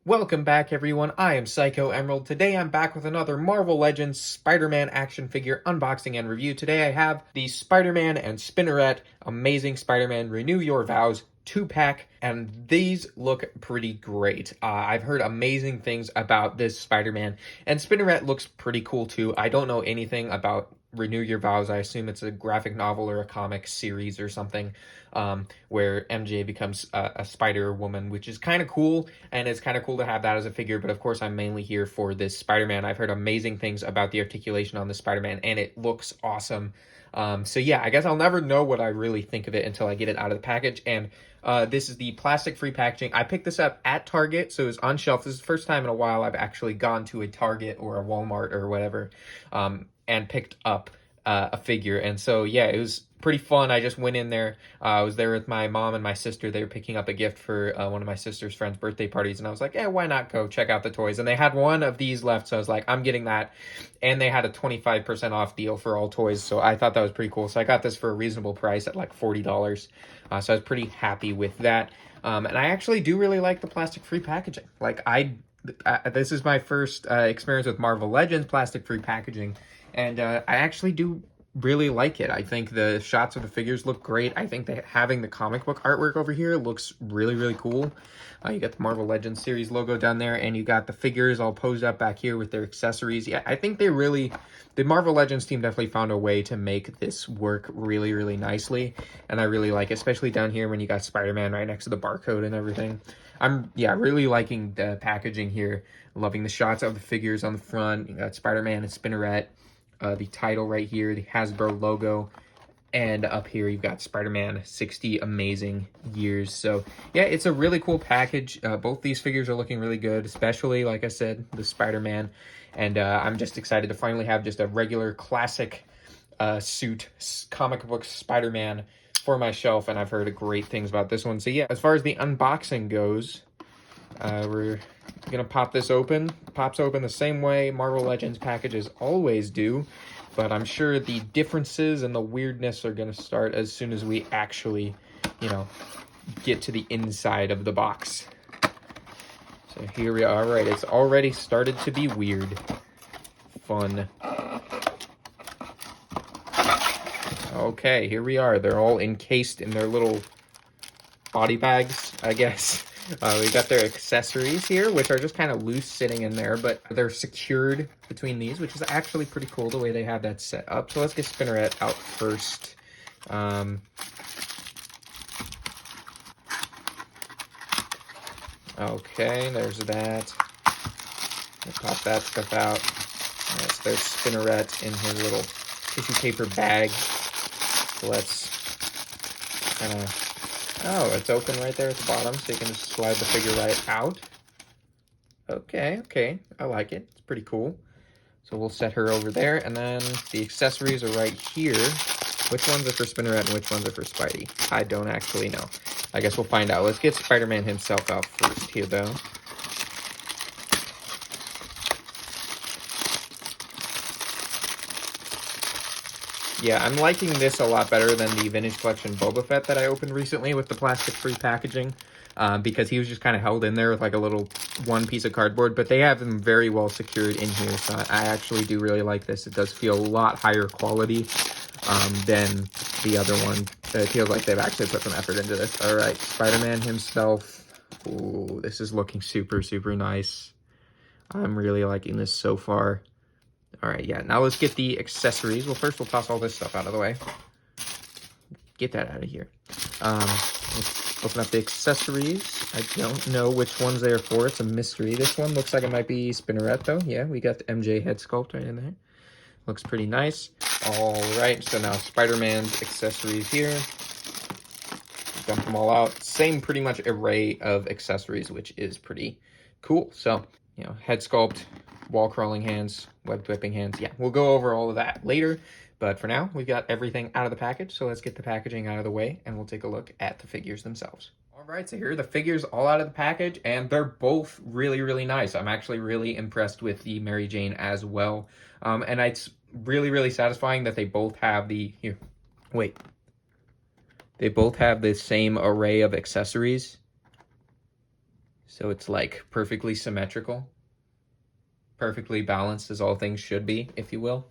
Welcome back, everyone. I am Psycho Emerald. Today I'm back with another Marvel Legends Spider-Man action figure unboxing and review. Today I have the Spider-Man and Spinneret Amazing Spider-Man Renew Your Vows 2-pack, and these look pretty great. I've heard amazing things about this Spider-Man, and Spinneret looks pretty cool too. I don't know anything about Renew Your Vows. I assume it's a graphic novel or a comic series or something, where MJ becomes a Spider-Woman, which is kind of cool, and it's kind of cool to have that as a figure. But of course, I'm mainly here for this Spider-Man. I've heard amazing things about the articulation on the Spider-Man, and it looks awesome. So yeah, I guess I'll never know what I really think of it until I get it out of the package. And this is the plastic-free packaging. I picked this up at Target, so it was on shelf. This is the first time in a while I've actually gone to a Target or a Walmart or whatever, and picked up a figure. And so yeah, it was pretty fun. I just went in there. I was there with my mom and my sister. They were picking up a gift for one of my sister's friends' birthday parties, and I was like, "Yeah, why not go check out the toys?" And they had one of these left, so I was like, "I'm getting that." And they had a 25% off deal for all toys, so I thought that was pretty cool. So I got this for a reasonable price at like $40. So I was pretty happy with that. And I actually do really like the plastic-free packaging. This is my first experience with Marvel Legends plastic-free packaging, and I actually do really like it. I think the shots of the figures look great. I think that having the comic book artwork over here looks really, really cool. You got the Marvel Legends series logo down there, and you got the figures all posed up back here with their accessories. Yeah, I think the Marvel Legends team definitely found a way to make this work really, really nicely, and I really like it, especially down here when you got Spider-Man right next to the barcode and everything. Yeah, really liking the packaging here. Loving the shots of the figures on the front. You got Spider-Man and Spinneret. The title right here, the Hasbro logo, and up here you've got Spider-Man 60 Amazing Years. So yeah, it's a really cool package. Both these figures are looking really good, especially, like I said, the Spider-Man. And I'm just excited to finally have just a regular classic suit comic book Spider-Man for my shelf, and I've heard great things about this one. So yeah, as far as the unboxing goes, we're gonna pop this open. Pops open the same way Marvel Legends packages always do, but I'm sure the differences and the weirdness are gonna start as soon as we actually, get to the inside of the box. So here we are. All right, it's already started to be weird. Fun. Okay, here we are. They're all encased in their little body bags, I guess. We got their accessories here, which are just kind of loose sitting in there, but they're secured between these, which is actually pretty cool the way they have that set up. So let's get Spinneret out first. Okay, there's that. We'll pop that stuff out. Yes, there's Spinneret in his little tissue paper bag. So let's kind of... Oh, it's open right there at the bottom, so you can just slide the figure right out. Okay, I like it. It's pretty cool. So we'll set her over there, and then the accessories are right here. Which ones are for Spinneret and which ones are for Spidey? I don't actually know. I guess we'll find out. Let's get Spider-Man himself out first here, though. Yeah, I'm liking this a lot better than the Vintage Collection Boba Fett that I opened recently with the plastic-free packaging, because he was just kind of held in there with like a little one piece of cardboard, but they have them very well secured in here, so I actually do really like this. It does feel a lot higher quality than the other one. It feels like they've actually put some effort into this. All right, Spider-Man himself. Ooh, this is looking super, super nice. I'm really liking this so far. All right, yeah, now let's get the accessories. Well, first we'll toss all this stuff out of the way. Get that out of here. Let's open up the accessories. I don't know which ones they are for. It's a mystery. This one looks like it might be Spinneret, though. Yeah, we got the MJ head sculpt right in there. Looks pretty nice. All right, so now Spider-Man's accessories here. Dump them all out. Same pretty much array of accessories, which is pretty cool. So, head sculpt, wall crawling hands, web whipping hands. Yeah, we'll go over all of that later. But for now, we've got everything out of the package. So let's get the packaging out of the way and we'll take a look at the figures themselves. All right, so here are the figures all out of the package, and they're both really, really nice. I'm actually really impressed with the Mary Jane as well. And it's really, really satisfying that they both have they both have the same array of accessories. So it's like perfectly symmetrical, perfectly balanced as all things should be, if you will.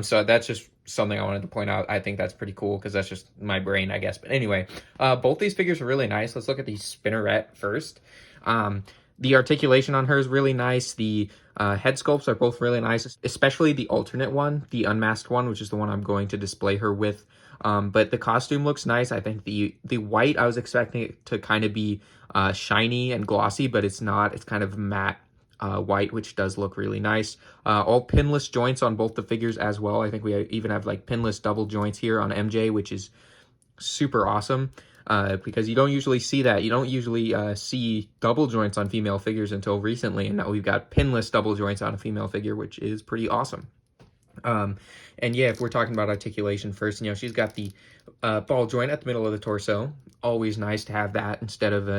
So that's just something I wanted to point out. I think that's pretty cool because that's just my brain, I guess. But anyway, both these figures are really nice. Let's look at the Spinneret first. Um, the articulation on her is really nice. The head sculpts are both really nice, especially the alternate one, the unmasked one, which is the one I'm going to display her with. But the costume looks nice. I think the white, I was expecting it to kind of be shiny and glossy, but it's not. It's kind of matte white, which does look really nice. All pinless joints on both the figures as well. I think we even have like pinless double joints here on MJ, which is super awesome because you don't usually see that. You don't usually see double joints on female figures until recently, and now we've got pinless double joints on a female figure, which is pretty awesome. And yeah, if we're talking about articulation first, she's got the ball joint at the middle of the torso. Always nice to have that instead of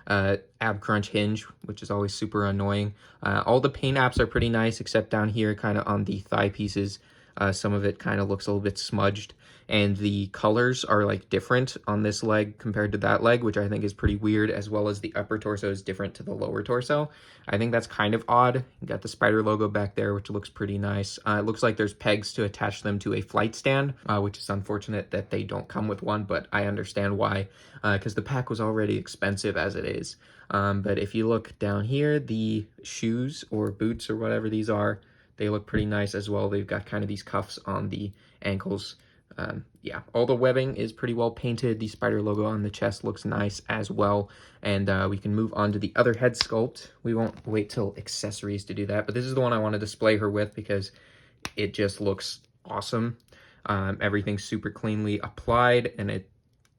ab crunch hinge, which is always super annoying. All the paint apps are pretty nice, except down here, kind of on the thigh pieces. Some of it kind of looks a little bit smudged, and the colors are like different on this leg compared to that leg, which I think is pretty weird, as well as the upper torso is different to the lower torso. I think that's kind of odd. You got the spider logo back there, which looks pretty nice. It looks like there's pegs to attach them to a flight stand, which is unfortunate that they don't come with one, but I understand why, because the pack was already expensive as it is. But if you look down here, the shoes or boots or whatever these are, they look pretty nice as well. They've got kind of these cuffs on the ankles. Yeah, all the webbing is pretty well painted. The spider logo on the chest looks nice as well. And we can move on to the other head sculpt. We won't wait till accessories to do that, but this is the one I want to display her with because it just looks awesome. Everything's super cleanly applied, and it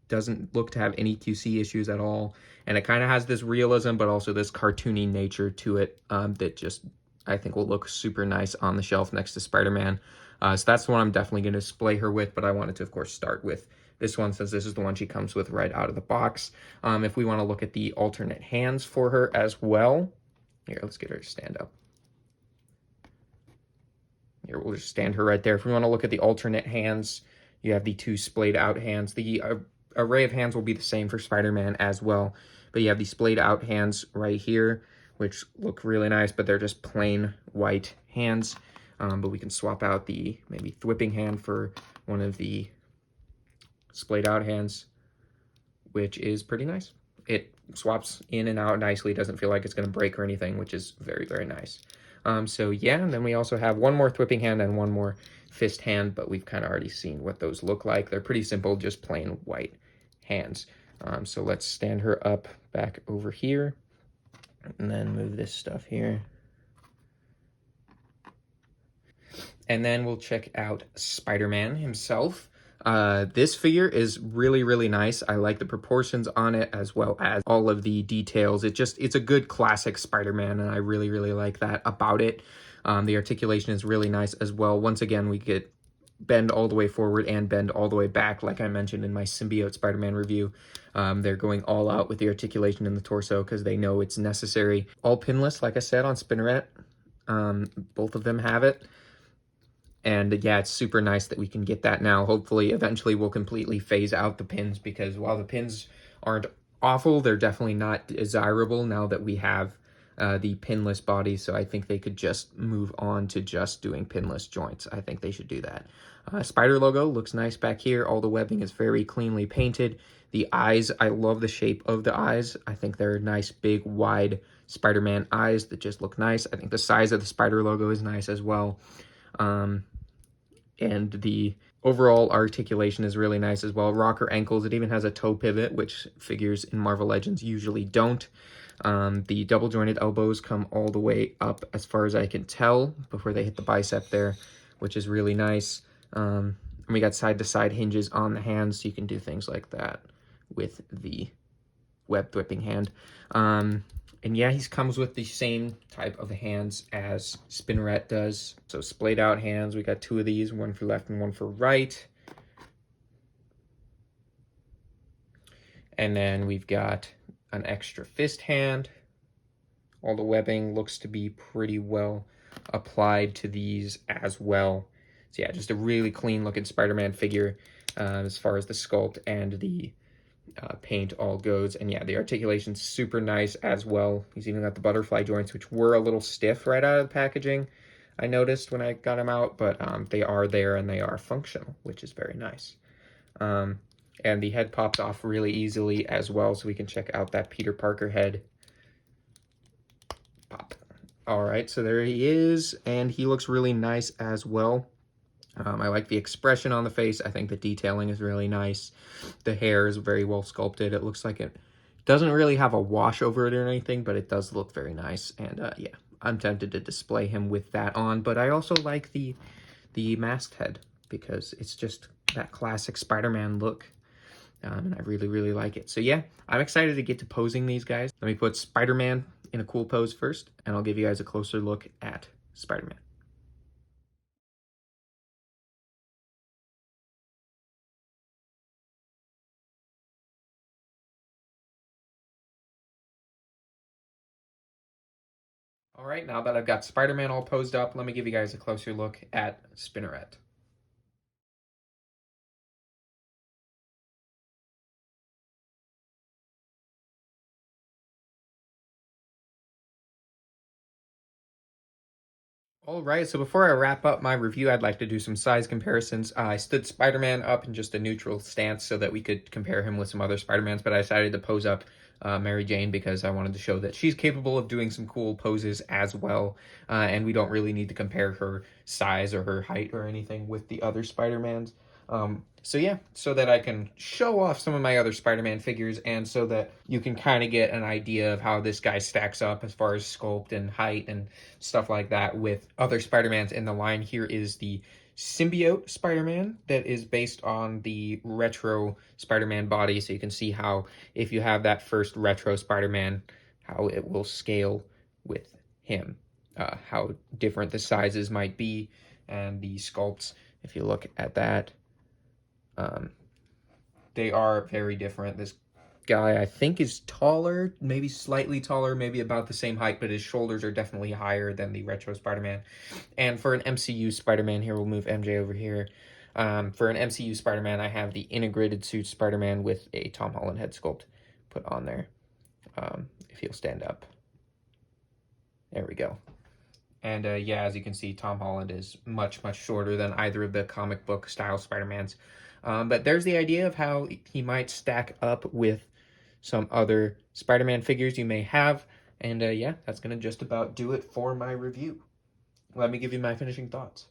doesn't look to have any QC issues at all. And it kind of has this realism, but also this cartoony nature to it that just, I think, will look super nice on the shelf next to Spider-Man. So that's the one I'm definitely going to display her with, but I wanted to, of course, start with this one since this is the one she comes with right out of the box. If we want to look at the alternate hands for her as well, here, let's get her to stand up. Here, we'll just stand her right there. If we want to look at the alternate hands, you have the two splayed out hands. The array of hands will be the same for Spider-Man as well, but you have the splayed out hands right here, which look really nice, but they're just plain white hands. But we can swap out the maybe thwipping hand for one of the splayed out hands, which is pretty nice. It swaps in and out nicely. Doesn't feel like it's going to break or anything, which is very, very nice. So yeah, and then we also have one more thwipping hand and one more fist hand, but we've kind of already seen what those look like. They're pretty simple, just plain white hands. So let's stand her up back over here and then move this stuff here. And then we'll check out Spider-Man himself. This figure is really, really nice. I like the proportions on it as well as all of the details. It's a good classic Spider-Man, and I really, really like that about it. The articulation is really nice as well. Once again, we get bend all the way forward and bend all the way back, like I mentioned in my Symbiote Spider-Man review. They're going all out with the articulation in the torso because they know it's necessary. All pinless, like I said, on Spinneret. Both of them have it. And yeah, it's super nice that we can get that now. Hopefully, eventually we'll completely phase out the pins, because while the pins aren't awful, they're definitely not desirable now that we have the pinless body. So I think they could just move on to just doing pinless joints. I think they should do that. Spider logo looks nice back here. All the webbing is very cleanly painted. The eyes, I love the shape of the eyes. I think they're nice, big, wide Spider-Man eyes that just look nice. I think the size of the spider logo is nice as well. And the overall articulation is really nice as well. Rocker ankles, it even has a toe pivot, which figures in Marvel Legends usually don't. The double jointed elbows come all the way up as far as I can tell before they hit the bicep there, which is really nice. And we got side to side hinges on the hands, so you can do things like that with the web thwipping hand. And yeah, he comes with the same type of hands as Spinneret does. So splayed out hands, we got two of these, one for left and one for right. And then we've got an extra fist hand. All the webbing looks to be pretty well applied to these as well. So yeah, just a really clean looking Spider-Man figure as far as the sculpt and the paint all goes. And yeah, the articulation's super nice as well. He's even got the butterfly joints, which were a little stiff right out of the packaging, I noticed when I got them out, but they are there and they are functional, which is very nice. And the head pops off really easily as well, so we can check out that Peter Parker head. Pop. All right, so there he is, and he looks really nice as well. I like the expression on the face. I think the detailing is really nice. The hair is very well sculpted. It looks like it doesn't really have a wash over it or anything, but it does look very nice. And yeah, I'm tempted to display him with that on, but I also like the masked head because it's just that classic Spider-Man look. And I really, really like it. So yeah, I'm excited to get to posing these guys. Let me put Spider-Man in a cool pose first, and I'll give you guys a closer look at Spider-Man. All right, now that I've got Spider-Man all posed up, let me give you guys a closer look at Spinneret. All right, so before I wrap up my review, I'd like to do some size comparisons. I stood Spider-Man up in just a neutral stance so that we could compare him with some other Spider-Mans, but I decided to pose up Mary Jane because I wanted to show that she's capable of doing some cool poses as well, and we don't really need to compare her size or her height or anything with the other Spider-Mans. So yeah, so that I can show off some of my other Spider-Man figures and so that you can kind of get an idea of how this guy stacks up as far as sculpt and height and stuff like that with other Spider-Mans in the line. Here is the symbiote Spider-Man that is based on the retro Spider-Man body. So you can see how if you have that first retro Spider-Man, how it will scale with him, how different the sizes might be and the sculpts. If you look at that, they are very different. This guy, I think, is taller, maybe slightly taller, maybe about the same height, but his shoulders are definitely higher than the retro Spider-Man. And for an MCU Spider-Man, here, we'll move MJ over here. For an MCU Spider-Man, I have the integrated suit Spider-Man with a Tom Holland head sculpt put on there. If he'll stand up. There we go. And yeah, as you can see, Tom Holland is much, much shorter than either of the comic book style Spider-Mans. But there's the idea of how he might stack up with some other Spider-Man figures you may have. And yeah, that's going to just about do it for my review. Let me give you my finishing thoughts.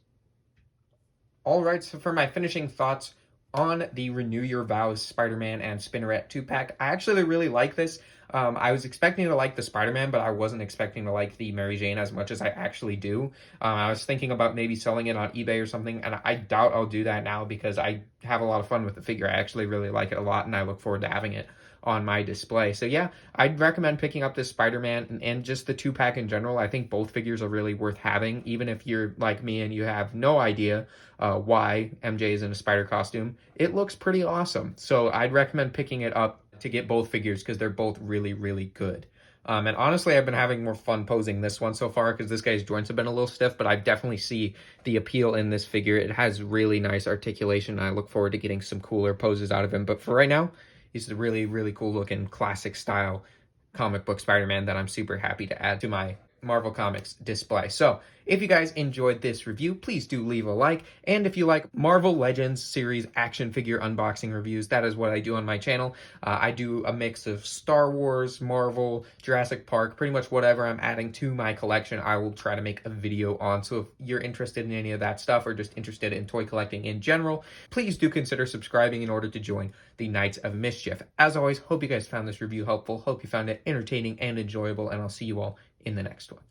All right, so for my finishing thoughts on the Renew Your Vows Spider-Man and Spinneret 2-pack, I actually really like this. I was expecting to like the Spider-Man, but I wasn't expecting to like the Mary Jane as much as I actually do. I was thinking about maybe selling it on eBay or something, and I doubt I'll do that now because I have a lot of fun with the figure. I actually really like it a lot, and I look forward to having it on my display. So yeah, I'd recommend picking up this Spider-Man and just the 2-pack in general. I think both figures are really worth having, even if you're like me and you have no idea why MJ is in a spider costume. It looks pretty awesome. So I'd recommend picking it up to get both figures because they're both really, really good. And honestly, I've been having more fun posing this one so far because this guy's joints have been a little stiff, but I definitely see the appeal in this figure. It has really nice articulation, and I look forward to getting some cooler poses out of him. But for right now, he's a really, really cool looking classic style comic book Spider-Man that I'm super happy to add to my Marvel Comics display. So if you guys enjoyed this review, please do leave a like. And if you like Marvel Legends series action figure unboxing reviews, that is what I do on my channel. I do a mix of Star Wars, Marvel, Jurassic Park, pretty much whatever I'm adding to my collection, I will try to make a video on. So if you're interested in any of that stuff or just interested in toy collecting in general, please do consider subscribing in order to join the Knights of Mischief. As always, hope you guys found this review helpful. Hope you found it entertaining and enjoyable, and I'll see you all in the next one.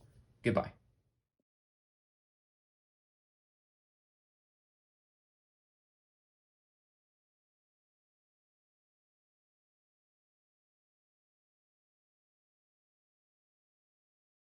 Goodbye.